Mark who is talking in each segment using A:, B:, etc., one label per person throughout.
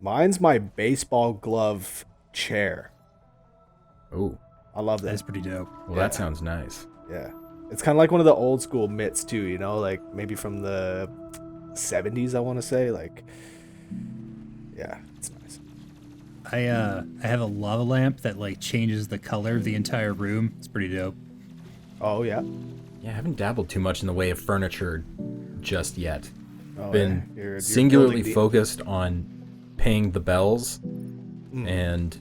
A: Mine's my baseball glove chair.
B: Oh,
A: I love
C: That's
A: that.
C: pretty dope.
B: well, that sounds nice.
A: Yeah. It's kind of like one of the old school mitts too, you know, like maybe from the 70s, I want to say. Like, yeah, it's nice.
C: I have a lava lamp that like changes the color of the entire room. It's pretty dope.
A: Oh, yeah.
B: Yeah, I haven't dabbled too much in the way of furniture just yet.
A: Oh,
B: Been
A: yeah. You're
B: singularly
A: building the-
B: focused on paying the bells
A: Mm.
B: and,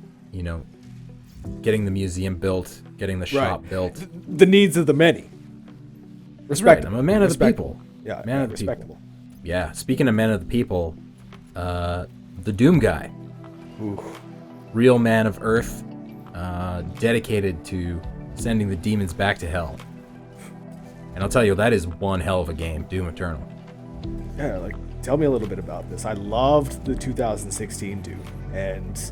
B: getting the museum built, getting the shop built.
A: the needs of the many.
B: Right,
A: Respectable.
B: I'm a man of the
A: Respectable.
B: people.
A: Yeah,
B: Man of the people.
A: respectable.
B: Yeah, speaking of men of the people, the Doom guy,
A: Ooh.
B: real man of Earth, dedicated to sending the demons back to hell. And I'll tell you, that is one hell of a game, Doom Eternal.
A: Yeah, like, tell me a little bit about this. I loved the 2016 Doom, and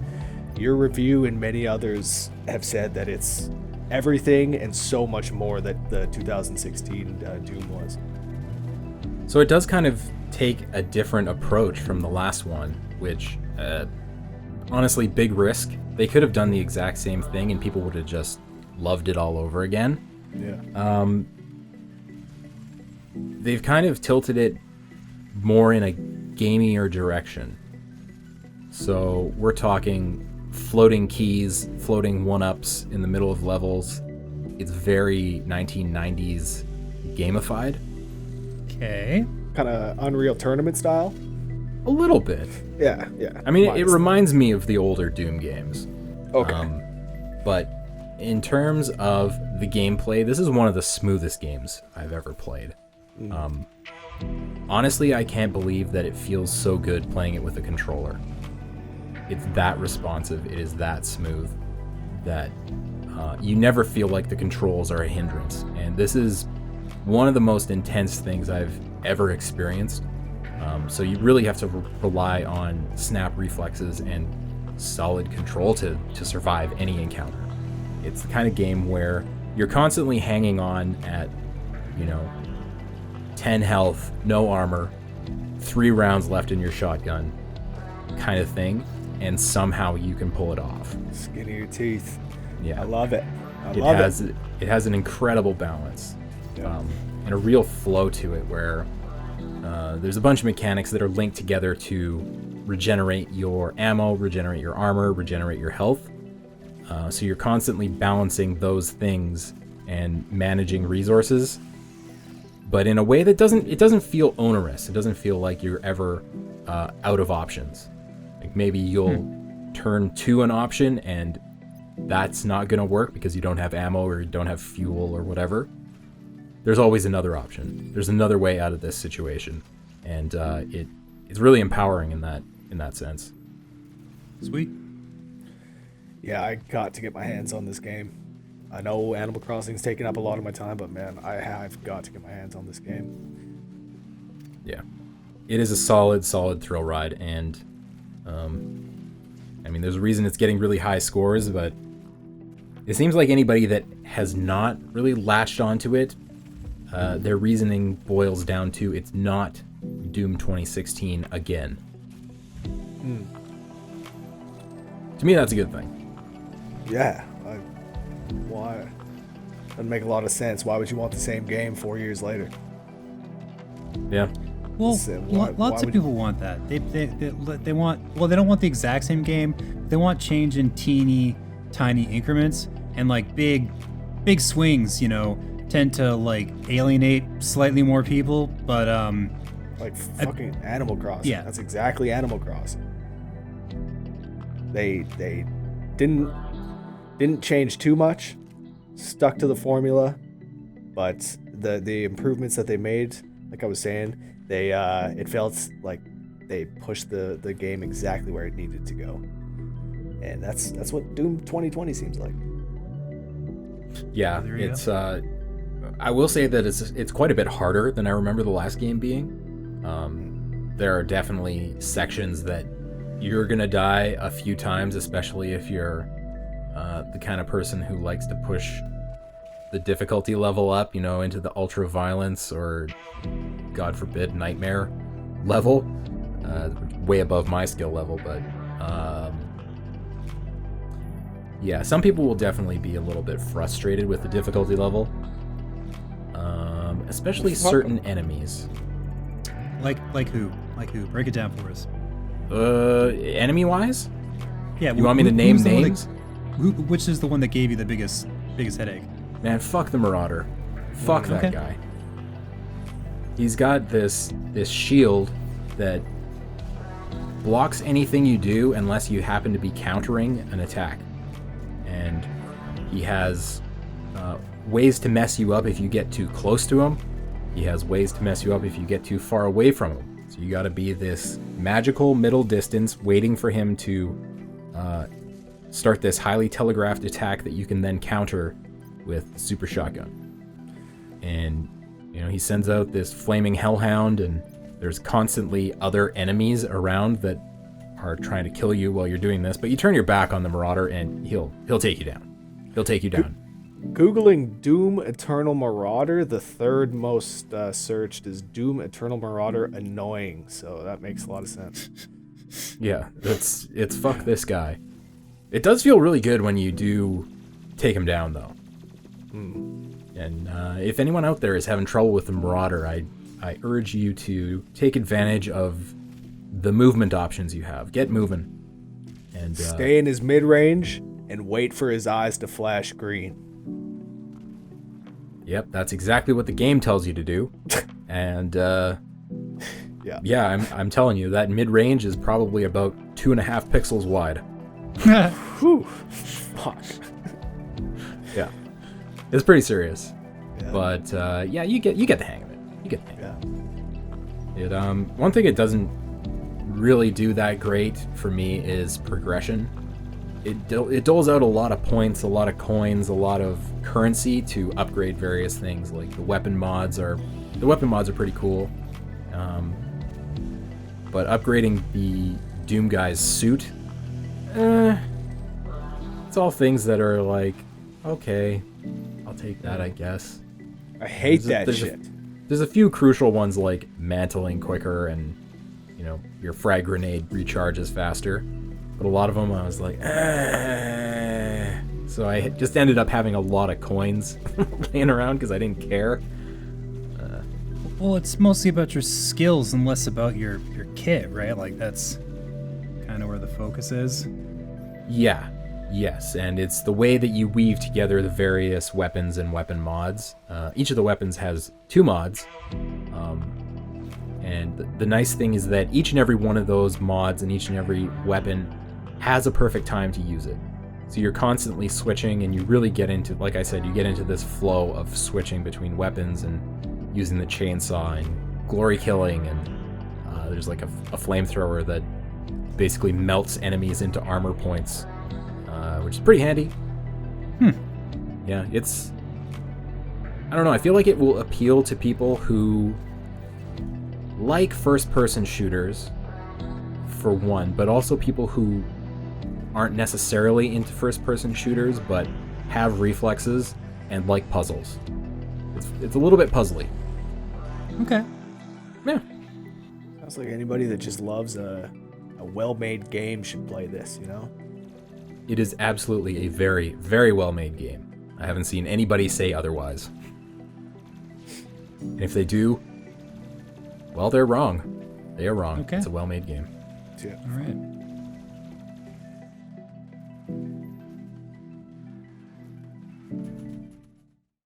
A: your review and many others have said that it's everything and so much more that the 2016 Doom was.
B: So it does kind of take a different approach from the last one, which, honestly, big risk. They could have done the exact same thing and people would have just loved it all over again.
A: Yeah.
B: They've kind of tilted it more in a gamier direction. So we're talking floating keys, floating one-ups in the middle of levels. It's very 1990s gamified.
C: Okay.
A: Kind of Unreal Tournament style.
B: A little bit.
A: Yeah, yeah.
B: I mean, it
A: Minus-
B: reminds me of the older Doom games.
A: Okay.
B: But in terms of the gameplay, this is one of the smoothest games I've ever played. Honestly, I can't believe that it feels so good playing it with a controller. It's that responsive, it is that smooth, that you never feel like the controls are a hindrance. And this is one of the most intense things I've ever experienced. So you really have to rely on snap reflexes and solid control to survive any encounter. It's the kind of game where you're constantly hanging on at, 10 health, no armor, 3 rounds left in your shotgun kind of thing, and somehow you can pull it off.
A: Skin of your teeth.
B: Yeah.
A: I love it.
B: It has an incredible balance,
A: Yeah.
B: and a real flow to it where there's a bunch of mechanics that are linked together to regenerate your ammo, regenerate your armor, regenerate your health. So you're constantly balancing those things and managing resources, but in a way that doesn't feel onerous. It doesn't feel like you're ever out of options. Like maybe you'll turn to an option and that's not going to work because you don't have ammo or you don't have fuel or whatever. There's always another option. There's another way out of this situation, and it's really empowering in that sense.
C: Sweet.
A: Yeah, I got to get my hands on this game. I know Animal Crossing's taking up a lot of my time, but man, I've got to get my hands on this game.
B: Yeah, it is a solid thrill ride, and I mean, there's a reason it's getting really high scores, but it seems like anybody that has not really latched onto it, their reasoning boils down to it's not Doom 2016 again. To me, that's a good thing.
A: Yeah. Why? Doesn't make a lot of sense. Why would you want the same game 4 years later?
B: Yeah.
C: Well,
A: So why
C: lots of
A: would-
C: people want that. They want. Well, they don't want the exact same game. They want change in teeny tiny increments, and like big swings. Tend to like alienate slightly more people. But
A: Like fucking Animal Crossing.
C: Yeah.
A: That's exactly Animal Crossing. They didn't change too much, stuck to the formula, but the improvements that they made, like I was saying, they it felt like they pushed the game exactly where it needed to go. And that's what Doom 2020 seems like.
B: Yeah,
C: There you
B: it's I will say that it's quite a bit harder than I remember the last game being. There are definitely sections that you're gonna die a few times, especially if you're the kind of person who likes to push the difficulty level up, into the ultra violence or, God forbid, nightmare level. way above my skill level, but yeah, some people will definitely be a little bit frustrated with the difficulty level, especially certain enemies.
C: Like who? Like who? Break it down for us.
B: Enemy-wise?
C: Yeah.
B: You want me to name names?
C: Which is the one that gave you the biggest headache?
B: Man, fuck the Marauder. Fuck that guy. He's got this shield that blocks anything you do unless you happen to be countering an attack. And he has ways to mess you up if you get too close to him. He has ways to mess you up if you get too far away from him. So you gotta be this magical middle distance waiting for him to start this highly telegraphed attack that you can then counter with the super shotgun. And he sends out this flaming hellhound, and there's constantly other enemies around that are trying to kill you while you're doing this, but you turn your back on the Marauder and he'll take you down. He'll take you down.
A: Googling Doom Eternal Marauder, the third most searched is Doom Eternal Marauder annoying, so that makes a lot of sense.
B: Yeah, it's fuck this guy. It does feel really good when you do take him down, though. And if anyone out there is having trouble with the Marauder, I urge you to take advantage of the movement options you have. Get moving. And
A: stay in his mid-range and wait for his eyes to flash green.
B: Yep, that's exactly what the game tells you to do. And yeah, I'm telling you, that mid-range is probably about 2.5 pixels wide.
A: Whew. Fuck.
B: Yeah. It's pretty serious.
A: Yeah.
B: But yeah, you get the hang of it. You get the hang of it. One thing it doesn't really do that great for me is progression. It doles out a lot of points, a lot of coins, a lot of currency to upgrade various things. Like the weapon mods are pretty cool. But upgrading the Doom guy's suit, it's all things that are like, okay, I'll take that, I guess.
A: I hate that shit.
B: There's a few crucial ones like mantling quicker and, your frag grenade recharges faster. But a lot of them I was like, So I just ended up having a lot of coins laying around because I didn't care.
C: Well, it's mostly about your skills and less about your kit, right? Like, that's kind of where the focus is.
B: Yeah. Yes, and it's the way that you weave together the various weapons and weapon mods. Each of the weapons has 2 mods. And the nice thing is that each and every one of those mods and each and every weapon has a perfect time to use it. So you're constantly switching, and you really get into, like I said, you get into this flow of switching between weapons and using the chainsaw and glory killing, and there's like a flamethrower that basically melts enemies into armor points, which is pretty handy. Yeah, I don't know, I feel like it will appeal to people who like first-person shooters, for one, but also people who aren't necessarily into first-person shooters, but have reflexes and like puzzles. It's a little bit puzzly.
C: Okay.
B: Yeah.
A: Sounds like anybody that just loves a well-made game should play this,
B: It is absolutely a very, very well-made game. I haven't seen anybody say otherwise. And if they do, well, they're wrong. They are wrong.
C: Okay.
B: It's a well-made game.
A: Yeah.
C: All right.